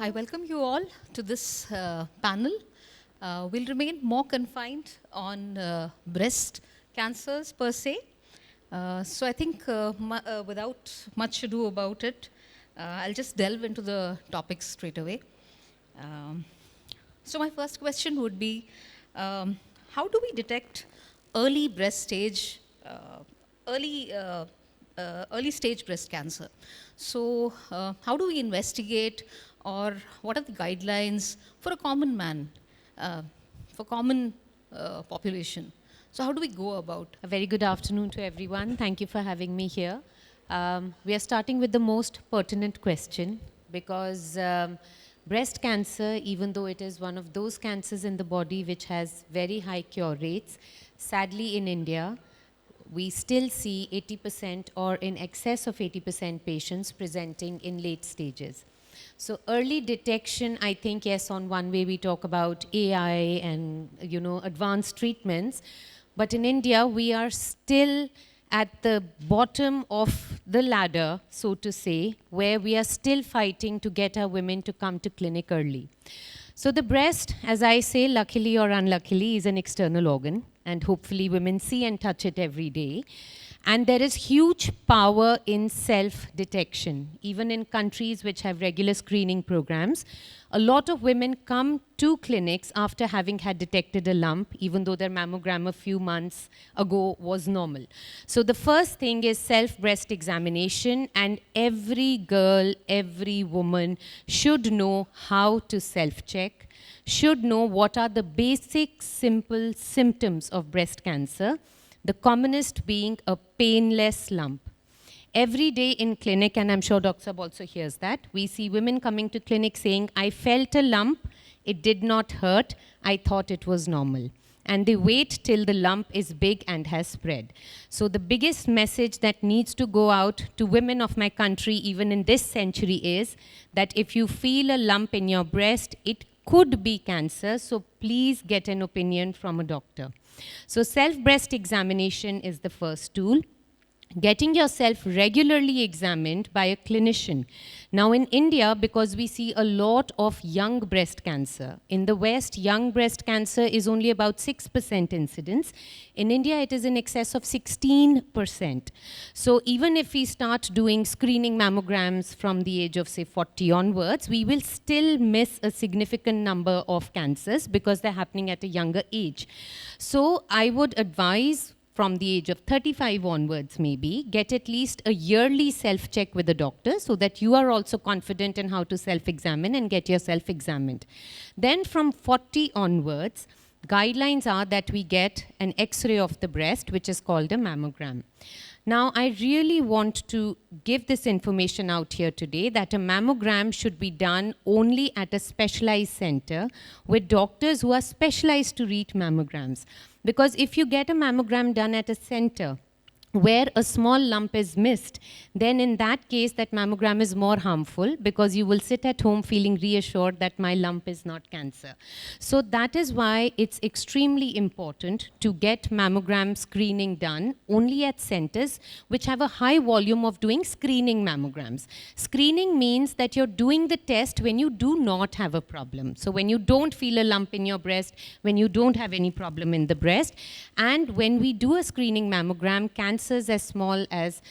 I welcome you all to this panel. We'll remain more confined on breast cancers per se. So I think without much ado about it, I'll just delve into the topics straight away. So my first question would be, how do we detect early breast stage, early stage breast cancer? So how do we investigate, or what are the guidelines for a common man, for common population? So how do we go about? A very good afternoon to everyone. Thank you for having me here. We are starting with the most pertinent question because breast cancer, even though it is one of those cancers in the body which has very high cure rates, sadly in India, we still see 80% or in excess of 80% patients presenting in late stages. So early detection, I think, yes, on one way we talk about AI and, advanced treatments. But in India, we are still at the bottom of the ladder, so to say, where we are still fighting to get our women to come to clinic early. So the breast, as I say, luckily or unluckily, is an external organ. And hopefully women see and touch it every day. And there is huge power in self-detection. Even in countries which have regular screening programs, a lot of women come to clinics after having had detected a lump, even though their mammogram a few months ago was normal. So the first thing is self-breast examination, and every girl, every woman should know how to self-check, should know what are the basic, simple symptoms of breast cancer, the commonest being a painless lump. Every day in clinic, and I'm sure Dr. Sab also hears that, we see women coming to clinic saying, I felt a lump, it did not hurt, I thought it was normal. And they wait till the lump is big and has spread. So the biggest message that needs to go out to women of my country, even in this century, is that if you feel a lump in your breast, it could be cancer, so please get an opinion from a doctor. So self-breast examination is the first tool. Getting yourself regularly examined by a clinician. Now in India, because we see a lot of young breast cancer, in the West, young breast cancer is only about 6% incidence. In India, it is in excess of 16%. So even if we start doing screening mammograms from the age of, say, 40 onwards, we will still miss a significant number of cancers because they're happening at a younger age. So I would advise, from the age of 35 onwards maybe, get at least a yearly self-check with a doctor so that you are also confident in how to self-examine and get yourself examined. Then from 40 onwards, guidelines are that we get an X-ray of the breast, which is called a mammogram. Now, I really want to give this information out here today that a mammogram should be done only at a specialized center with doctors who are specialized to read mammograms. Because if you get a mammogram done at a center where a small lump is missed, then in that case, that mammogram is more harmful because you will sit at home feeling reassured that my lump is not cancer. So that is why it's extremely important to get mammogram screening done only at centers which have a high volume of doing screening mammograms. Screening means that you're doing the test when you do not have a problem. So when you don't feel a lump in your breast, when you don't have any problem in the breast, and when we do a screening mammogram, cancers as small as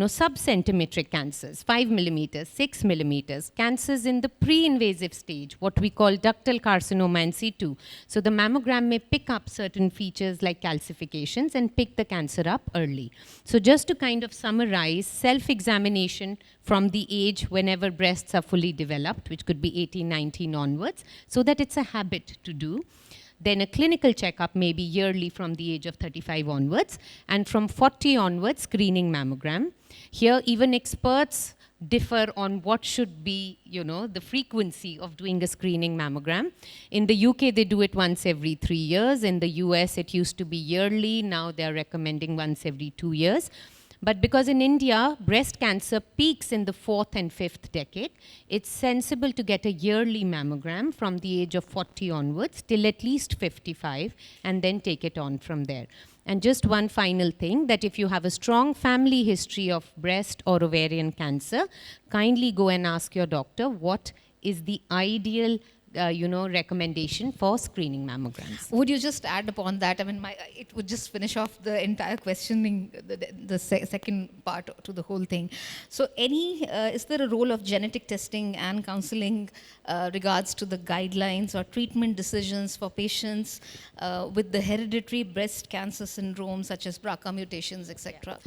sub-centimetric cancers, 5 millimeters, 6 millimeters, cancers in the pre-invasive stage, what we call ductal carcinoma in situ. So the mammogram may pick up certain features like calcifications and pick the cancer up early. So just to kind of summarize, self-examination from the age whenever breasts are fully developed, which could be 18, 19 onwards, so that it's a habit to do. Then a clinical checkup may be yearly from the age of 35 onwards, and from 40 onwards, screening mammogram. Here, even experts differ on what should be, the frequency of doing a screening mammogram. In the UK, they do it once every 3 years. In the US, it used to be yearly. Now they're recommending once every 2 years. But because in India, breast cancer peaks in the 4th and 5th decade, it's sensible to get a yearly mammogram from the age of 40 onwards till at least 55, and then take it on from there. And just one final thing, that if you have a strong family history of breast or ovarian cancer, kindly go and ask your doctor what is the ideal recommendation for screening mammograms. Would you just add upon that? I mean, it would just finish off the entire questioning, the second part to the whole thing. So is there a role of genetic testing and counseling regards to the guidelines or treatment decisions for patients with the hereditary breast cancer syndrome, such as BRCA mutations, etc.?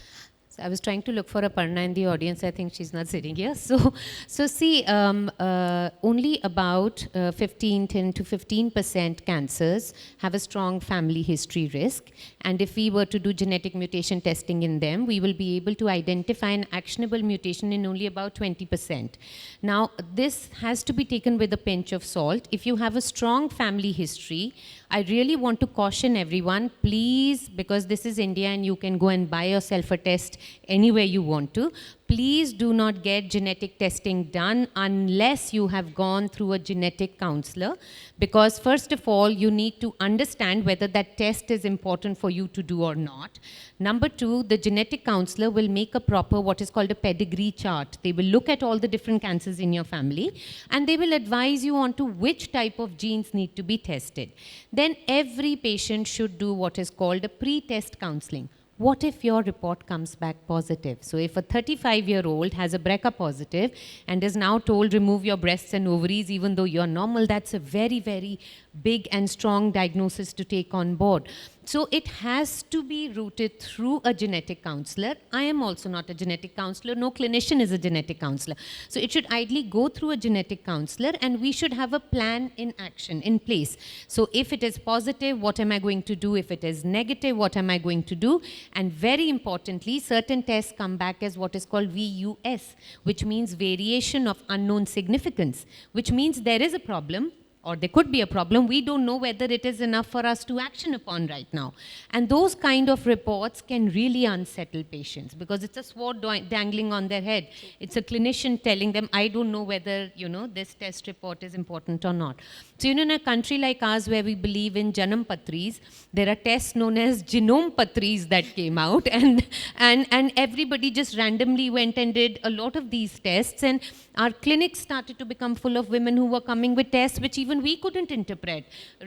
So I was trying to look for Aparna in the audience. I think she's not sitting here. So see, only about 10 to 15% cancers have a strong family history risk. And if we were to do genetic mutation testing in them, we will be able to identify an actionable mutation in only about 20%. Now, this has to be taken with a pinch of salt. If you have a strong family history, I really want to caution everyone, please, because this is India and you can go and buy yourself a test anywhere you want to, please do not get genetic testing done unless you have gone through a genetic counselor, because first of all, you need to understand whether that test is important for you to do or not. Number two, the genetic counselor will make a proper, what is called a pedigree chart. They will look at all the different cancers in your family and they will advise you on to which type of genes need to be tested. Then every patient should do what is called a pre-test counseling. What if your report comes back positive? So if a 35-year-old has a BRCA positive and is now told remove your breasts and ovaries even though you're normal, that's a very, very big and strong diagnosis to take on board. So it has to be rooted through a genetic counselor. I am also not a genetic counselor. No clinician is a genetic counselor. So it should ideally go through a genetic counselor and we should have a plan in action, in place. So if it is positive, what am I going to do? If it is negative, what am I going to do? And very importantly, certain tests come back as what is called VUS, which means variation of unknown significance, which means there is a problem, or there could be a problem. We don't know whether it is enough for us to action upon right now. And those kind of reports can really unsettle patients because it's a sword dangling on their head. It's a clinician telling them, I don't know whether, this test report is important or not. So, in a country like ours where we believe in Janam Patris, there are tests known as Genome Patris that came out and everybody just randomly went and did a lot of these tests, and our clinics started to become full of women who were coming with tests which even we couldn't interpret.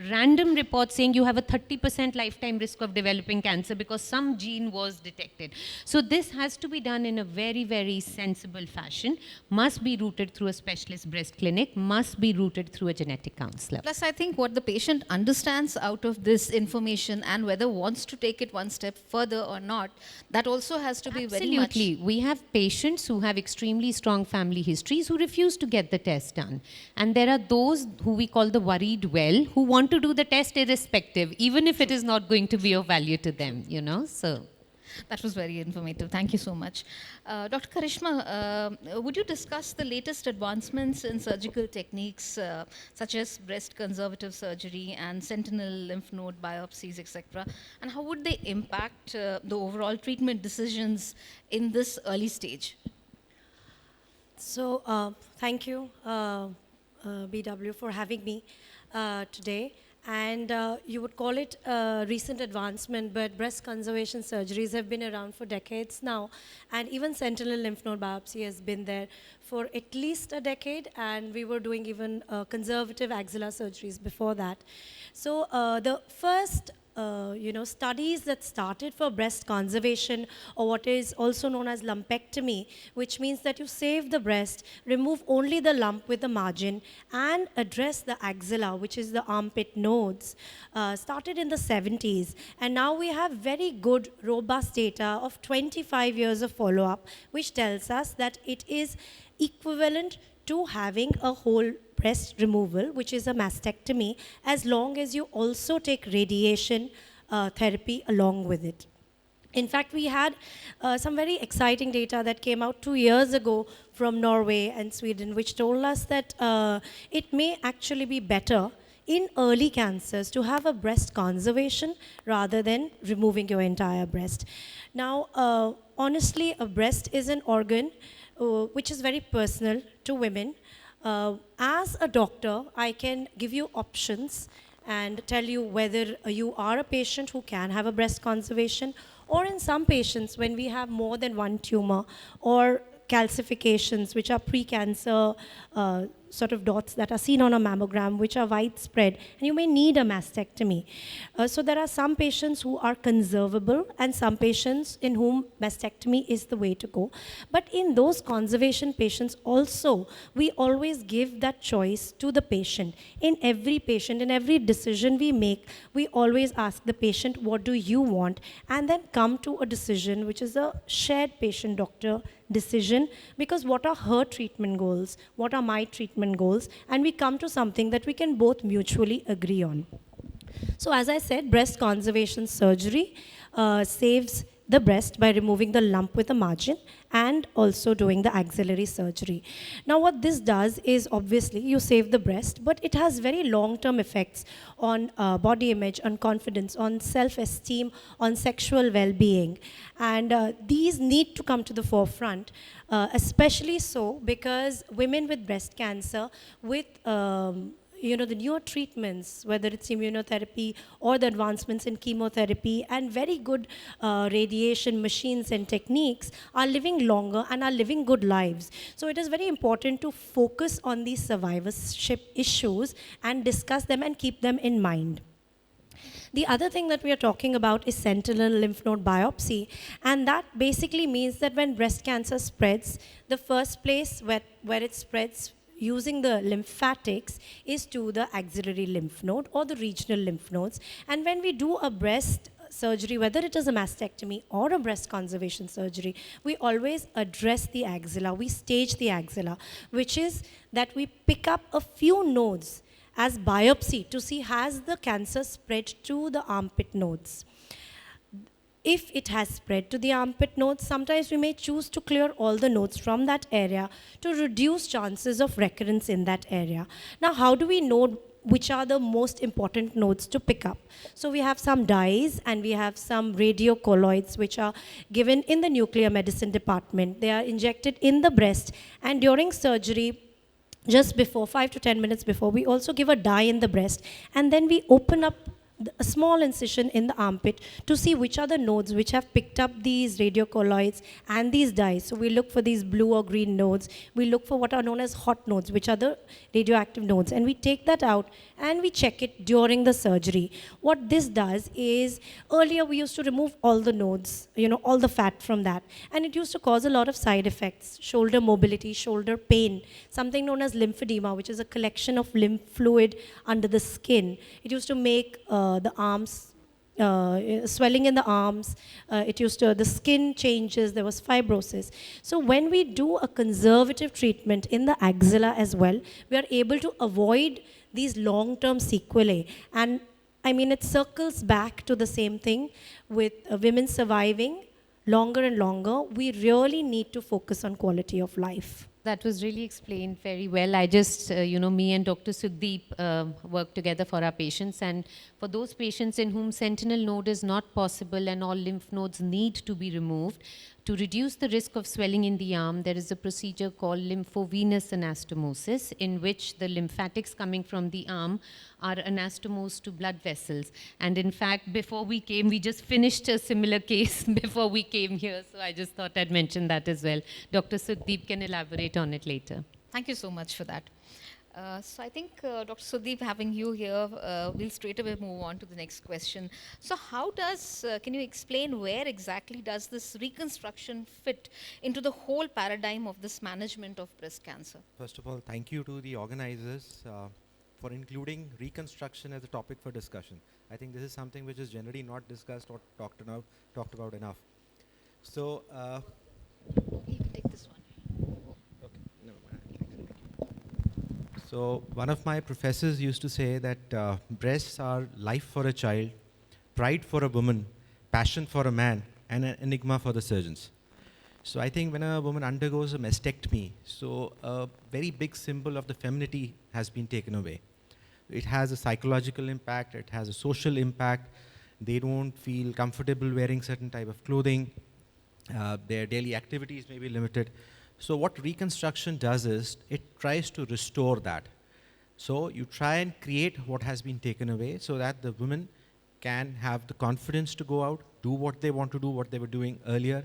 Random reports saying you have a 30% lifetime risk of developing cancer because some gene was detected. So this has to be done in a very, very sensible fashion, must be rooted through a specialist breast clinic, must be rooted through a genetic counselor. Plus, I think what the patient understands out of this information and whether wants to take it one step further or not, that also has to be very much... Absolutely. We have patients who have extremely strong family histories who refuse to get the test done. And there are those who we call the worried well, who want to do the test irrespective, even if it is not going to be of value to them, so... That was very informative. Thank you so much. Dr. Karishma, would you discuss the latest advancements in surgical techniques such as breast conservative surgery and sentinel lymph node biopsies, etc., and how would they impact the overall treatment decisions in this early stage? So, thank you, BW, for having me today. And you would call it a recent advancement, but breast conservation surgeries have been around for decades now. And even sentinel lymph node biopsy has been there for at least a decade, and we were doing even conservative axilla surgeries before that. So the first studies that started for breast conservation, or what is also known as lumpectomy, which means that you save the breast, remove only the lump with the margin, and address the axilla, which is the armpit nodes, started in the 70s. And now we have very good, robust data of 25 years of follow-up, which tells us that it is equivalent to having a whole breast removal, which is a mastectomy, as long as you also take radiation therapy along with it. In fact, we had some very exciting data that came out 2 years ago from Norway and Sweden, which told us that it may actually be better in early cancers to have a breast conservation rather than removing your entire breast. Now, honestly, a breast is an organ which is very personal to women. As a doctor, I can give you options and tell you whether you are a patient who can have a breast conservation, or in some patients when we have more than one tumor or calcifications which are pre-cancer sort of dots that are seen on a mammogram, which are widespread, and you may need a mastectomy. So there are some patients who are conservable and some patients in whom mastectomy is the way to go. But in those conservation patients also, we always give that choice to the patient. In every patient, in every decision we make, we always ask the patient, what do you want? And then come to a decision which is a shared patient-doctor decision, because what are her treatment goals, what are my treatment goals, and we come to something that we can both mutually agree on. So as I said, breast conservation surgery saves the breast by removing the lump with a margin and also doing the axillary surgery. Now what this does is, obviously you save the breast, but it has very long-term effects on body image, on confidence, on self-esteem, on sexual well-being. And these need to come to the forefront, especially so because women with breast cancer with the newer treatments, whether it's immunotherapy or the advancements in chemotherapy and very good radiation machines and techniques, are living longer and are living good lives. So it is very important to focus on these survivorship issues and discuss them and keep them in mind. The other thing that we are talking about is sentinel lymph node biopsy, and that basically means that when breast cancer spreads, the first place where it spreads using the lymphatics is to the axillary lymph node or the regional lymph nodes. And when we do a breast surgery, whether it is a mastectomy or a breast conservation surgery, we always address the axilla, we stage the axilla, which is that we pick up a few nodes as biopsy to see has the cancer spread to the armpit nodes. If it has spread to the armpit nodes, sometimes we may choose to clear all the nodes from that area to reduce chances of recurrence in that area. Now, how do we know which are the most important nodes to pick up? So we have some dyes and we have some radiocolloids which are given in the nuclear medicine department. They are injected in the breast, and during surgery, just before, 5 to 10 minutes before, we also give a dye in the breast, and then we open up a small incision in the armpit to see which are the nodes which have picked up these radiocolloids and these dyes. So we look for these blue or green nodes. We look for what are known as hot nodes, which are the radioactive nodes, and we take that out and we check it during the surgery. What this does is, earlier we used to remove all the nodes, all the fat from that, and it used to cause a lot of side effects: shoulder mobility, shoulder pain, something known as lymphedema, which is a collection of lymph fluid under the skin. It used to make the arms, swelling in the arms, the skin changes, there was fibrosis. So when we do a conservative treatment in the axilla as well, we are able to avoid these long-term sequelae. And I mean, it circles back to the same thing with women surviving longer and longer. We really need to focus on quality of life. That was really explained very well. I just, me and Dr. Sukhdeep work together for our patients, and for those patients in whom sentinel node is not possible and all lymph nodes need to be removed, to reduce the risk of swelling in the arm, there is a procedure called lymphovenous anastomosis, in which the lymphatics coming from the arm are anastomosed to blood vessels. And in fact, before we came, we just finished a similar case before we came here, so I just thought I'd mention that as well. Dr. Sukhdeep can elaborate on it later. Thank you so much for that. So I think, Dr. Sukhdeep, having you here, we'll straight away move on to the next question. So how does, can you explain where exactly does this reconstruction fit into the whole paradigm of this management of breast cancer? First of all, thank you to the organizers for including reconstruction as a topic for discussion. I think this is something which is generally not discussed or talked about enough. So, You can take this one. okay, never mind. So one of my professors used to say that breasts are life for a child, pride for a woman, passion for a man, and an enigma for the surgeons. So I think when a woman undergoes a mastectomy, so a very big symbol of the femininity has been taken away. It has a psychological impact, it has a social impact. They don't feel comfortable wearing certain type of clothing. Their daily activities may be limited. So what reconstruction does is, it tries to restore that. So you try and create what has been taken away so that the women can have the confidence to go out, do what they want to do, what they were doing earlier,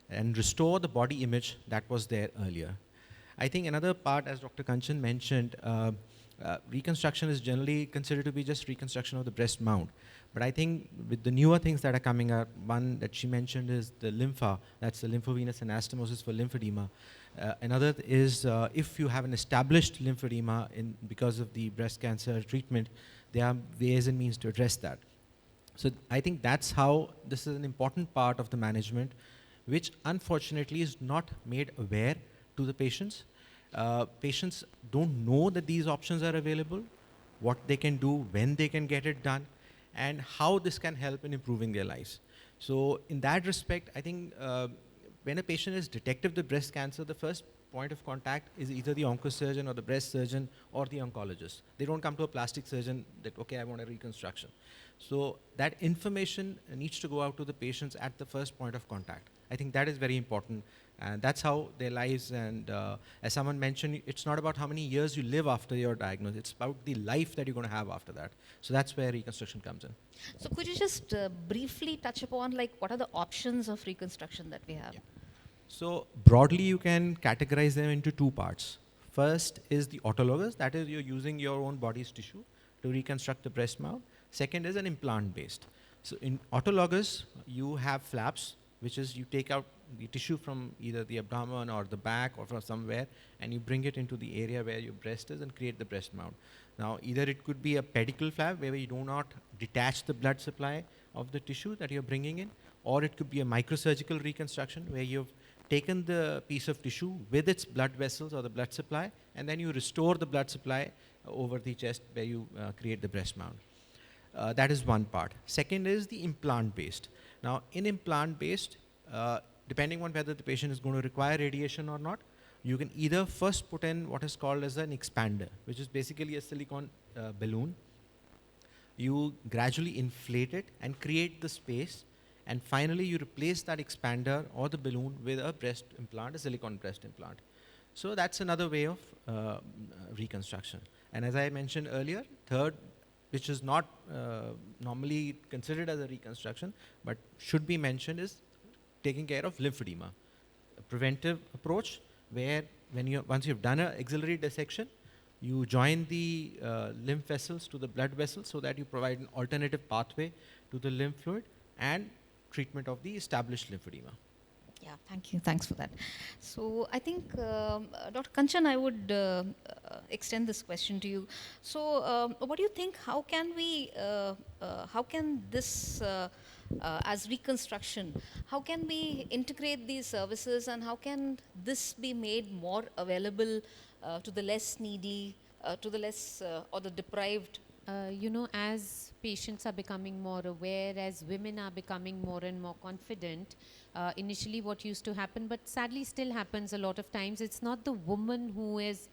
and restore the body image that was there earlier. I think another part, as Dr. Kanchan mentioned, reconstruction is generally considered to be just reconstruction of the breast mount. But I think with the newer things that are coming up, one that she mentioned is the lympha, that's the lymphovenous anastomosis for lymphedema. Another is if you have an established lymphedema because of the breast cancer treatment, there are ways and means to address that. So I think that's how this is an important part of the management, which unfortunately is not made aware to the patients. Patients don't know that these options are available, what they can do, when they can get it done, and how this can help in improving their lives. So in that respect, I think when a patient is detected with breast cancer, the first point of contact is either the oncosurgeon or the breast surgeon or the oncologist. They don't come to a plastic surgeon that, okay, I want a reconstruction. So that information needs to go out to the patients at the first point of contact. I think that is very important. And that's how their lives, and as someone mentioned, it's not about how many years you live after you're diagnosed, it's about the life that you're going to have after that. So that's where reconstruction comes in. So could you just briefly touch upon like what are the options of reconstruction that we have? Yeah. So broadly, you can categorize them into two parts. First is the autologous, that is you're using your own body's tissue to reconstruct the breast mount. Second is an implant based. So in autologous, you have flaps, which is you take out the tissue from either the abdomen or the back or from somewhere, and you bring it into the area where your breast is and create the breast mount. Now, either it could be a pedicle flap where you do not detach the blood supply of the tissue that you're bringing in, or it could be a microsurgical reconstruction where you've taken the piece of tissue with its blood vessels or the blood supply, and then you restore the blood supply over the chest where you create the breast mount. That is one part. Second is the implant based. Now, in implant based, depending on whether the patient is going to require radiation or not, you can either first put in what is called as an expander, which is basically a silicone balloon. You gradually inflate it and create the space, and finally you replace that expander or the balloon with a breast implant, a silicone breast implant. So that's another way of reconstruction. And as I mentioned earlier, third, which is not normally considered as a reconstruction, but should be mentioned, is taking care of lymphedema. A preventive approach where once you've done an axillary dissection, you join the lymph vessels to the blood vessels so that you provide an alternative pathway to the lymph fluid and treatment of the established lymphedema. Yeah, thank you. Thanks for that. So I think, Dr. Kanchan, I would extend this question to you. So what do you think, how can this, as reconstruction, how can we integrate these services, and how can this be made more available to the less needy, to the less or the deprived? As patients are becoming more aware, as women are becoming more and more confident, initially what used to happen, but sadly still happens a lot of times, it's not the woman who is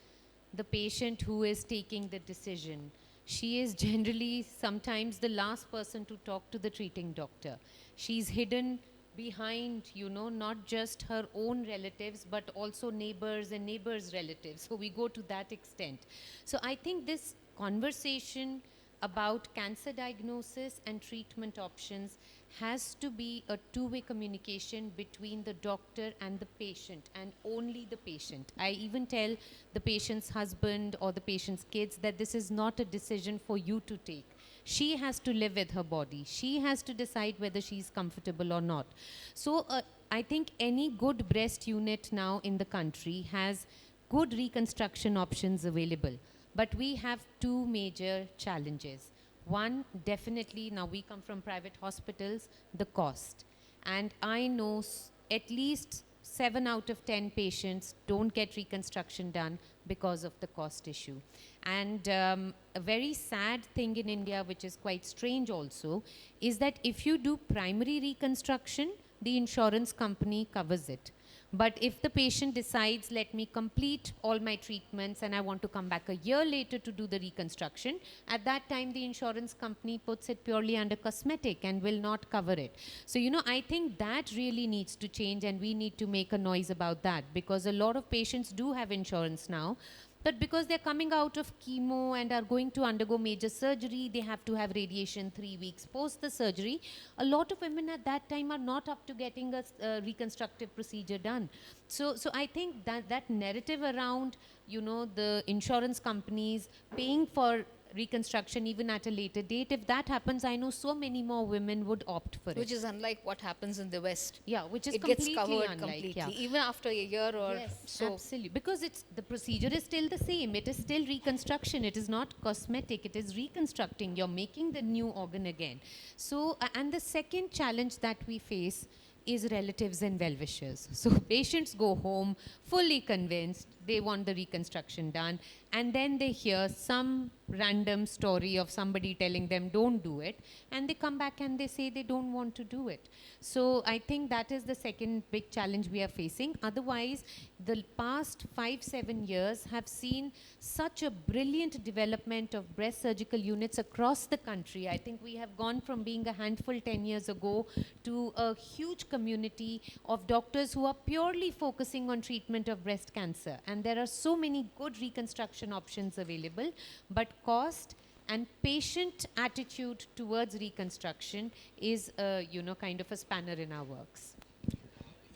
the patient who is taking the decision. She is generally sometimes the last person to talk to the treating doctor. She's hidden behind, not just her own relatives, but also neighbors and neighbors' relatives. So we go to that extent. So I think this conversation about cancer diagnosis and treatment options has to be a two-way communication between the doctor and the patient, and only the patient. I even tell the patient's husband or the patient's kids that this is not a decision for you to take. She has to live with her body. She has to decide whether she's comfortable or not. So I think any good breast unit now in the country has good reconstruction options available. But we have two major challenges. One, definitely, now we come from private hospitals, the cost. And I know at least 7 out of 10 patients don't get reconstruction done because of the cost issue. And a very sad thing in India, which is quite strange also, is that if you do primary reconstruction, the insurance company covers it. But if the patient decides, let me complete all my treatments and I want to come back a year later to do the reconstruction, at that time the insurance company puts it purely under cosmetic and will not cover it. So, I think that really needs to change, and we need to make a noise about that, because a lot of patients do have insurance now, But because they're coming out of chemo and are going to undergo major surgery, they have to have radiation 3 weeks post the surgery. A lot of women at that time are not up to getting a reconstructive procedure done. So I think that narrative around, the insurance companies paying for reconstruction even at a later date, if that happens, I know so many more women would opt for it. Which is unlike what happens in the West. Yeah, which is It gets completely covered unlike, completely, yeah. even after a year or Yes, so. absolutely. Because the procedure is still the same. It is still reconstruction. It is not cosmetic. It is reconstructing. You're making the new organ again. So, and the second challenge that we face is relatives and well-wishers. So patients go home fully convinced they want the reconstruction done, and then they hear some random story of somebody telling them don't do it, and they come back and they say they don't want to do it. So I think that is the second big challenge we are facing. Otherwise, the past 5-7 years have seen such a brilliant development of breast surgical units across the country. I think we have gone from being a handful 10 years ago to a huge community of doctors who are purely focusing on treatment of breast cancer. And there are so many good reconstruction options available, but cost and patient attitude towards reconstruction is kind of a spanner in our works.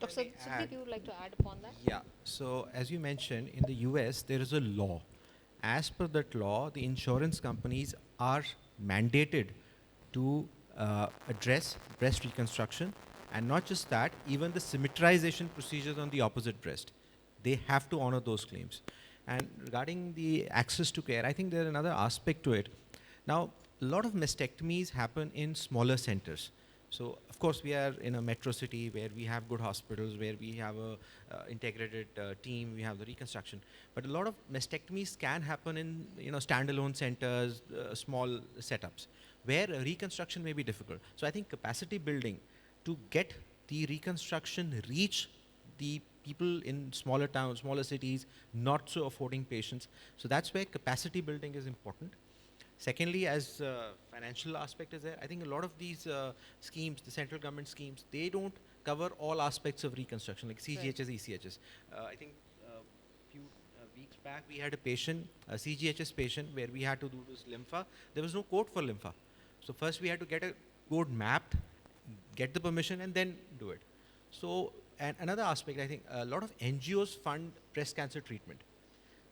Dr. Let me Sukhdeep, add. you would like to add upon that? Yeah. So as you mentioned, in the US, there is a law. As per that law, the insurance companies are mandated to address breast reconstruction, and not just that, even the symmetrization procedures on the opposite breast. They have to honor those claims. And regarding the access to care, I think there's another aspect to it. Now, a lot of mastectomies happen in smaller centers. So, of course, we are in a metro city where we have good hospitals, where we have a integrated team, we have the reconstruction. But a lot of mastectomies can happen in standalone centers, small setups, where reconstruction may be difficult. So, I think capacity building to get the reconstruction reach the people in smaller towns, smaller cities, not so affording patients. So that's where capacity building is important. Secondly, as financial aspect is there, I think a lot of these schemes, the central government schemes, they don't cover all aspects of reconstruction, like CGHS, ECHS. I think a few weeks back, we had a patient, a CGHS patient, where we had to do this lympha. There was no code for lympha. So first we had to get a code mapped, get the permission, and then do it. So, and another aspect, I think a lot of NGOs fund breast cancer treatment.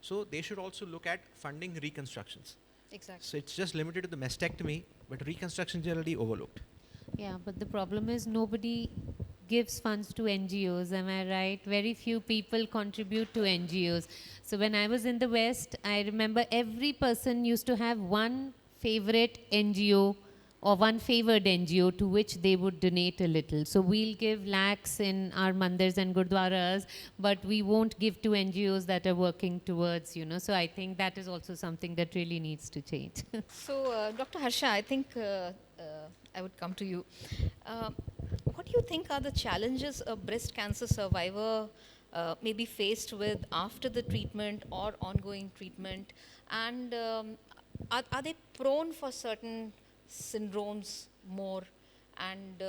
So they should also look at funding reconstructions. Exactly. So it's just limited to the mastectomy, but reconstruction generally overlooked. Yeah, but the problem is nobody gives funds to NGOs, am I right? Very few people contribute to NGOs. So when I was in the West, I remember every person used to have one favorite NGO or one favored NGO to which they would donate a little. So we'll give lakhs in our mandirs and gurdwaras, but we won't give to NGOs that are working towards, So I think that is also something that really needs to change. So, Dr. Harsha, I think I would come to you. What do you think are the challenges a breast cancer survivor may be faced with after the treatment or ongoing treatment? And are they prone for certain syndromes more? And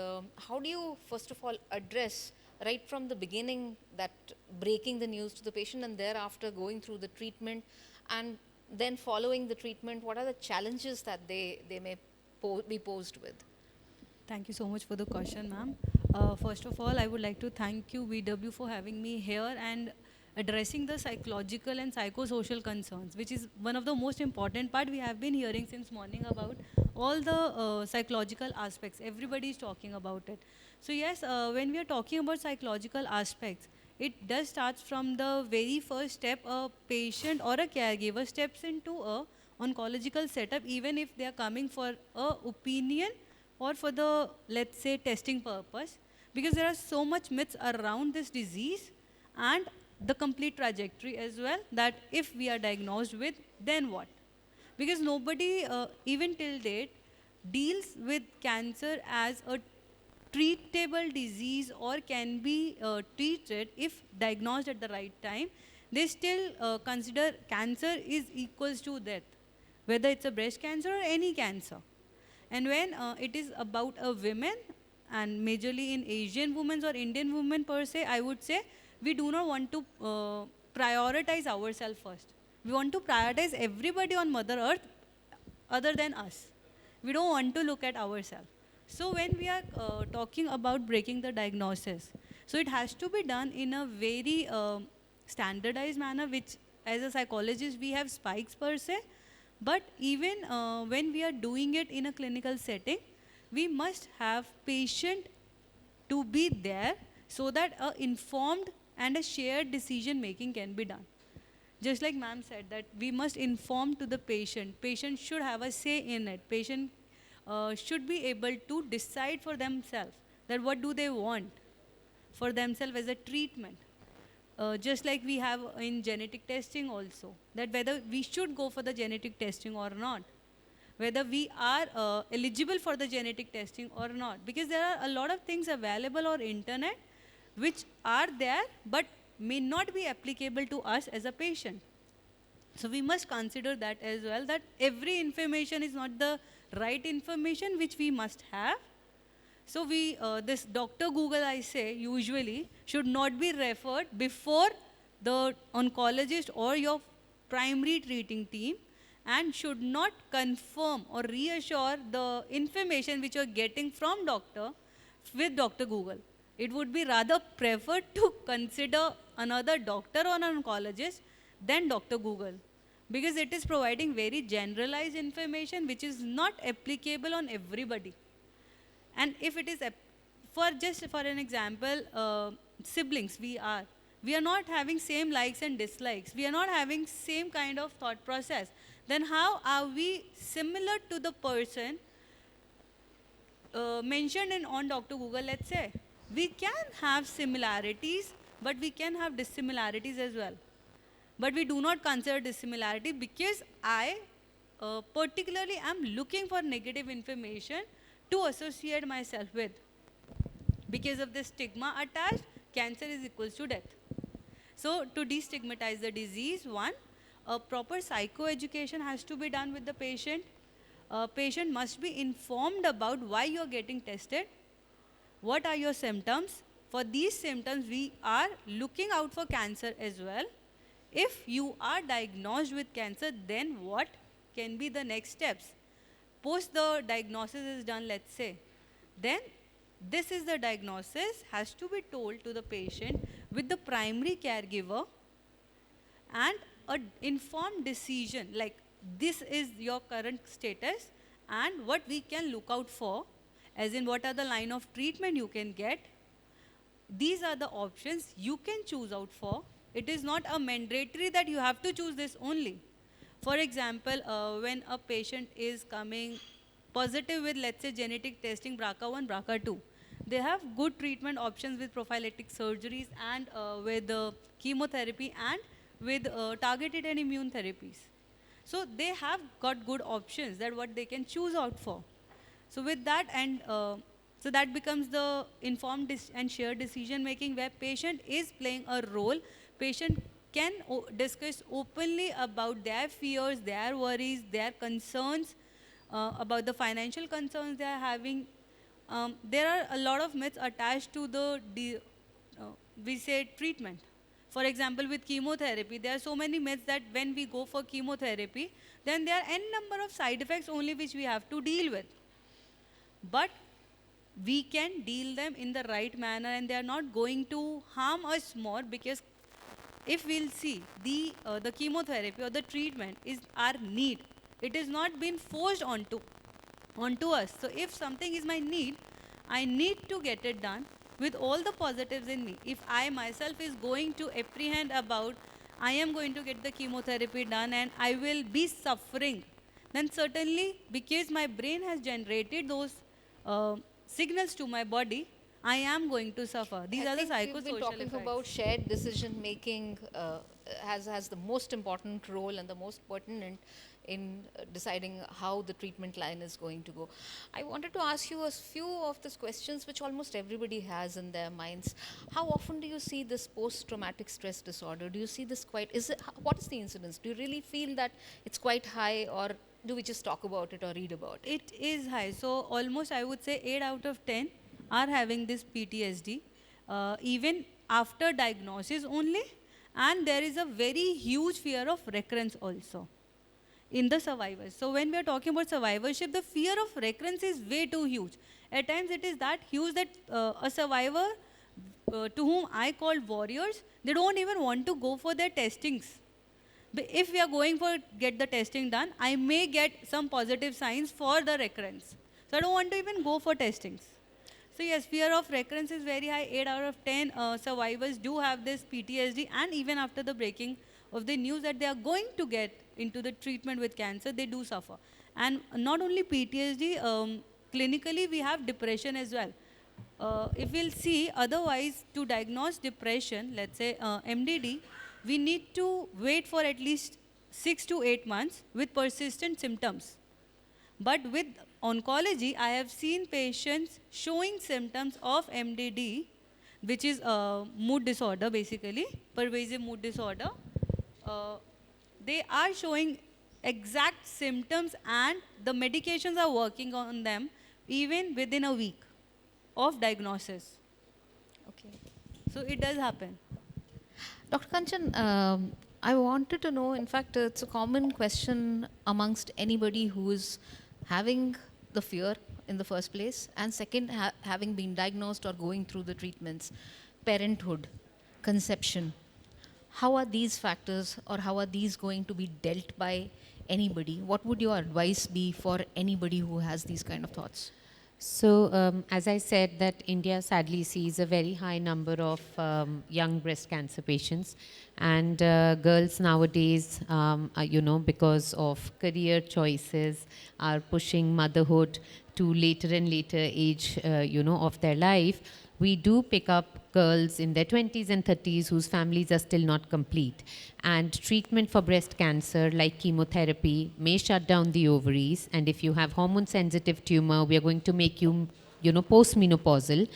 how do you, first of all, address right from the beginning that breaking the news to the patient, and thereafter going through the treatment, and then following the treatment, what are the challenges that they may be posed with? Thank you so much for the question, ma'am. First of all, I would like to thank you, VW, for having me here and addressing the psychological and psychosocial concerns, which is one of the most important part. We have been hearing since morning about all the psychological aspects. Everybody is talking about it. So yes, when we are talking about psychological aspects, it does start from the very first step a patient or a caregiver steps into a oncological setup, even if they are coming for a opinion or for the, let's say, testing purpose, because there are so much myths around this disease and the complete trajectory as well, that if we are diagnosed with, then what? Because nobody, even till date, deals with cancer as a treatable disease or can be treated if diagnosed at the right time. They still consider cancer is equals to death, whether it's a breast cancer or any cancer. And when it is about a women, and majorly in Asian women or Indian women per se, I would say we do not want to prioritize ourselves first. We want to prioritize everybody on Mother Earth other than us. We don't want to look at ourselves. So when we are talking about breaking the diagnosis, so it has to be done in a very standardized manner, which as a psychologist we have spikes per se, but even when we are doing it in a clinical setting, we must have patient to be there so that a informed and a shared decision making can be done. Just like ma'am said that we must inform to the patient. Patient should have a say in it. Patient should be able to decide for themselves that what do they want for themselves as a treatment. Just like we have in genetic testing also, that whether we should go for the genetic testing or not, whether we are eligible for the genetic testing or not, because there are a lot of things available on internet which are there but may not be applicable to us as a patient. So we must consider that as well, that every information is not the right information which we must have. So we, this Dr. Google, I say, usually should not be referred before the oncologist or your primary treating team, and should not confirm or reassure the information which you are getting from doctor with Dr. Google. It would be rather preferred to consider another doctor or an oncologist than Dr. Google, because it is providing very generalized information which is not applicable on everybody. And if it is, just for an example, siblings, we are not having same likes and dislikes. We are not having same kind of thought process. Then how are we similar to the person mentioned on Dr. Google, let's say? We can have similarities, but we can have dissimilarities as well. But we do not consider dissimilarity, because I particularly am looking for negative information to associate myself with. Because of the stigma attached, cancer is equals to death. So to destigmatize the disease, one, a proper psychoeducation has to be done with the patient. Patient must be informed about why you are getting tested, what are your symptoms. For these symptoms, we are looking out for cancer as well. If you are diagnosed with cancer, then what can be the next steps? Post the diagnosis is done, let's say, then this is the diagnosis has to be told to the patient with the primary caregiver, and an informed decision like this is your current status and what we can look out for, as in what are the line of treatment you can get. These are the options you can choose out for. It is not a mandatory that you have to choose this only. For example, when a patient is coming positive with, let's say, genetic testing BRCA1, BRCA2, they have good treatment options with prophylactic surgeries and with chemotherapy and with targeted and immune therapies. So they have got good options that what they can choose out for. So with that, and so that becomes the informed and shared decision making, where patient is playing a role. Patient can discuss openly about their fears, their worries, their concerns, about the financial concerns they are having. There are a lot of myths attached to the, we say, treatment. For example, with chemotherapy, there are so many myths that when we go for chemotherapy, then there are n number of side effects only which we have to deal with. But we can deal them in the right manner, and they are not going to harm us more, because if we'll see the chemotherapy or the treatment is our need, it is not been forced onto us. So if something is my need, I need to get it done with all the positives in me. If I myself is going to apprehend about I am going to get the chemotherapy done and I will be suffering, then certainly, because my brain has generated those signals to my body, I am going to suffer. These are the psychosocial We've been talking effects. about shared decision making has the most important role and the most pertinent in deciding how the treatment line is going to go. I wanted to ask you a few of these questions which almost everybody has in their minds. How often do you see this post-traumatic stress disorder? Do you see this quite, what is the incidence? Do you really feel that it's quite high, or do we just talk about it or read about it? It is high. So almost I would say 8 out of 10 are having this PTSD, even after diagnosis only, And there is a very huge fear of recurrence also in the survivors. So when we are talking about survivorship, the fear of recurrence is way too huge. At times it is that huge that a survivor to whom I call warriors, they don't even want to go for their testings. But if we are going for get the testing done, I may get some positive signs for the recurrence. So I don't want to even go for testings. So yes, fear of recurrence is very high. 8 out of 10 survivors do have this PTSD, and even after the breaking of the news that they are going to get into the treatment with cancer, they do suffer. And not only PTSD, clinically we have depression as well. If we'll see, otherwise to diagnose depression, let's say MDD, we need to wait for at least 6 to 8 months with persistent symptoms. But with oncology, I have seen patients showing symptoms of MDD, which is mood disorder basically, pervasive mood disorder. They are showing exact symptoms and the medications are working on them even within a week of diagnosis. Okay. So it does happen. Dr. Kanchan, I wanted to know, in fact, it's a common question amongst anybody who is having the fear in the first place, and second, having been diagnosed or going through the treatments, parenthood, conception. How are these factors, or how are these going to be dealt by anybody? What would your advice be for anybody who has these kind of thoughts? So, as I said, that India sadly sees a very high number of young breast cancer patients, and girls nowadays, because of career choices, are pushing motherhood to later and later age, of their life. We do pick up girls in their 20s and 30s whose families are still not complete. And treatment for breast cancer, like chemotherapy, may shut down the ovaries. And if you have hormone-sensitive tumor, we are going to make you, postmenopausal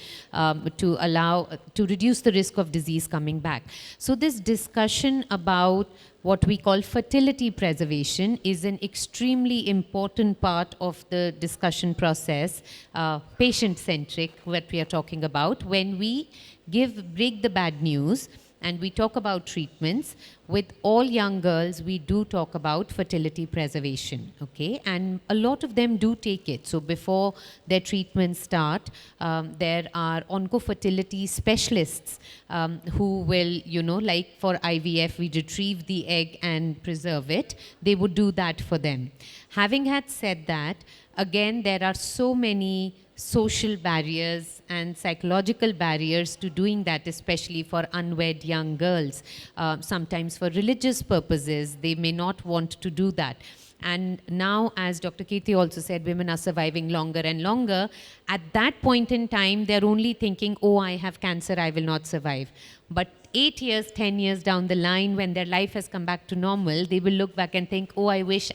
to reduce the risk of disease coming back. So this discussion about what we call fertility preservation is an extremely important part of the discussion process, patient-centric, what we are talking about. When we break the bad news and we talk about treatments, with all young girls, we do talk about fertility preservation, okay? And a lot of them do take it. So before their treatments start, there are oncofertility specialists who will, like for IVF, we retrieve the egg and preserve it. They would do that for them. Having had said that, again, there are so many social barriers and psychological barriers to doing that, especially for unwed young girls. Sometimes for religious purposes, they may not want to do that. And now, as Dr. Kirti also said, women are surviving longer and longer. At that point in time, they're only thinking, oh, I have cancer, I will not survive. But 8 years, 10 years down the line, when their life has come back to normal, they will look back and think, oh, I wish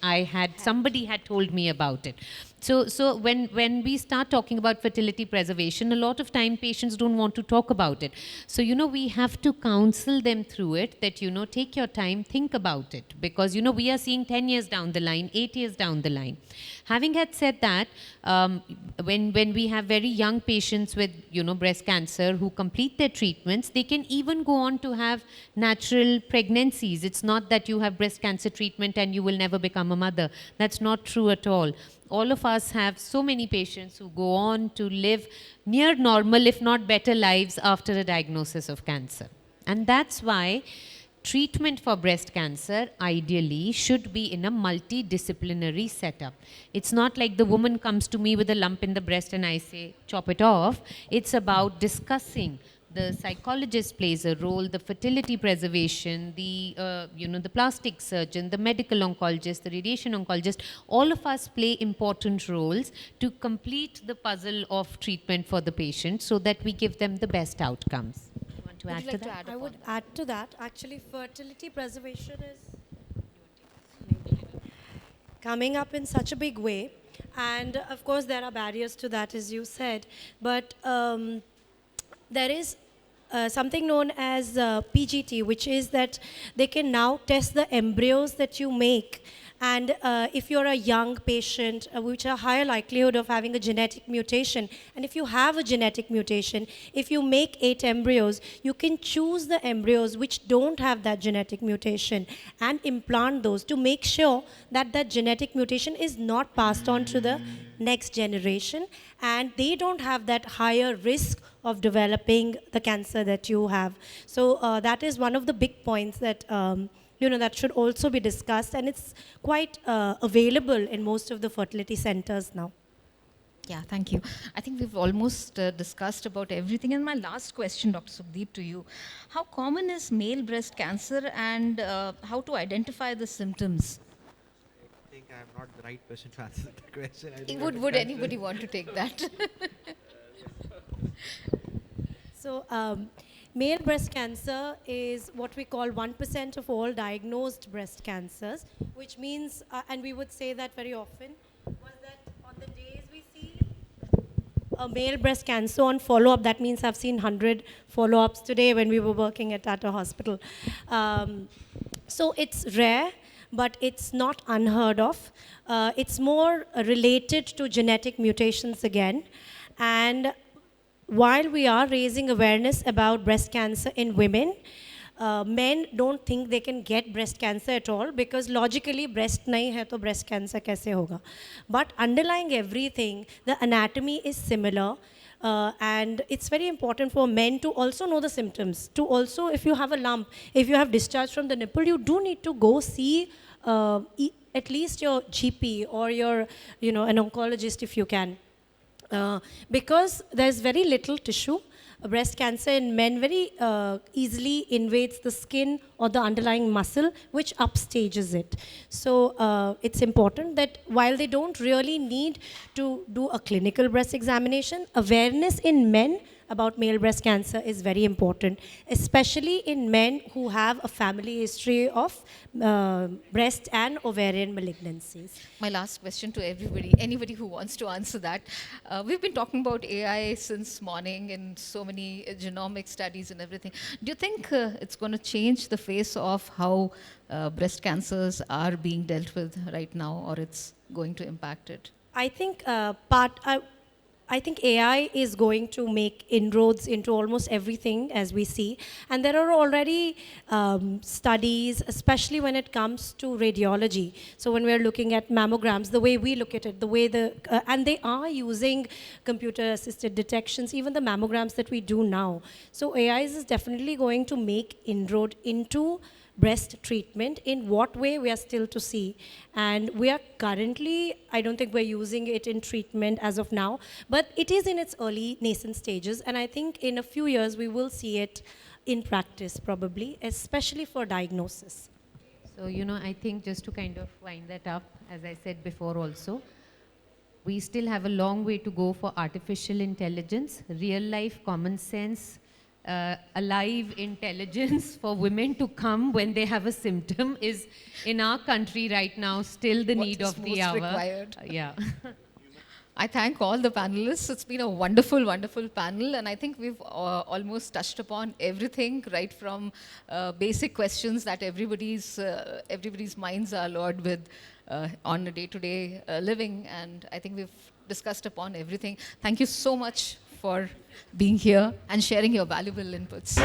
somebody had told me about it. So when we start talking about fertility preservation, a lot of time patients don't want to talk about it. So, we have to counsel them through it that, take your time, think about it. Because, we are seeing 10 years down the line, 8 years down the line. Having had said that, when we have very young patients with, breast cancer who complete their treatments, they can even go on to have natural pregnancies. It's not that you have breast cancer treatment and you will never become a mother. That's not true at all. All of us have so many patients who go on to live near normal, if not better lives after a diagnosis of cancer. And that's why treatment for breast cancer ideally should be in a multidisciplinary setup. It's not like the woman comes to me with a lump in the breast and I say, chop it off. It's about discussing. The psychologist plays a role, the fertility preservation, the plastic surgeon, the medical oncologist, the radiation oncologist, all of us play important roles to complete the puzzle of treatment for the patient so that we give them the best outcomes. You want to add to that? I would add to that. Actually, fertility preservation is coming up in such a big way. And of course, there are barriers to that, as you said. But there is something known as PGT, which is that they can now test the embryos that you make And if you're a young patient, which are higher likelihood of having a genetic mutation, and if you have a genetic mutation, if you make 8 embryos, you can choose the embryos which don't have that genetic mutation and implant those to make sure that that genetic mutation is not passed on to the next generation, and they don't have that higher risk of developing the cancer that you have. So that is one of the big points that that should also be discussed, and it's quite available in most of the fertility centers now. Yeah, thank you. I think we've almost discussed about everything. And my last question, Dr. Sukhdeep, to you. How common is male breast cancer, and how to identify the symptoms? I think I'm not the right person to answer the question. I think Would anybody want to take that? So male breast cancer is what we call 1% of all diagnosed breast cancers, which means, and we would say that very often, was that on the days we see a male breast cancer on follow-up, that means I've seen 100 follow-ups today when we were working at Tata Hospital. So it's rare, but it's not unheard of. It's more related to genetic mutations again. And while we are raising awareness about breast cancer in women, men don't think they can get breast cancer at all, because logically breast nahi hai to breast cancer kaise hoga. But underlying everything, the anatomy is similar, and it's very important for men to also know the symptoms. To also, if you have a lump, if you have discharge from the nipple, you do need to go see at least your GP or your, an oncologist if you can. Because there's very little tissue. Breast cancer in men very easily invades the skin or the underlying muscle, which upstages it. So it's important that while they don't really need to do a clinical breast examination, awareness in men about male breast cancer is very important, especially in men who have a family history of breast and ovarian malignancies. My last question to everybody, anybody who wants to answer that. We've been talking about AI since morning and so many genomic studies and everything. Do you think it's going to change the face of how breast cancers are being dealt with right now, or it's going to impact it? I think I think AI is going to make inroads into almost everything as we see. And there are already studies, especially when it comes to radiology. So when we're looking at mammograms, the way we look at it, the way and they are using computer-assisted detections, even the mammograms that we do now. So AI is definitely going to make inroad into breast treatment. In what way, we are still to see. And we are currently, I don't think we're using it in treatment as of now, but it is in its early nascent stages. And I think in a few years, we will see it in practice probably, especially for diagnosis. So, I think just to kind of wind that up, as I said before also, we still have a long way to go for artificial intelligence, real life common sense, alive intelligence for women to come when they have a symptom is in our country right now still the need of the hour. Required. Yeah. I thank all the panelists. It's been a wonderful, wonderful panel, and I think we've almost touched upon everything, right from basic questions that everybody's minds are lured with on a day-to-day living, and I think we've discussed upon everything. Thank you so much for being here and sharing your valuable inputs.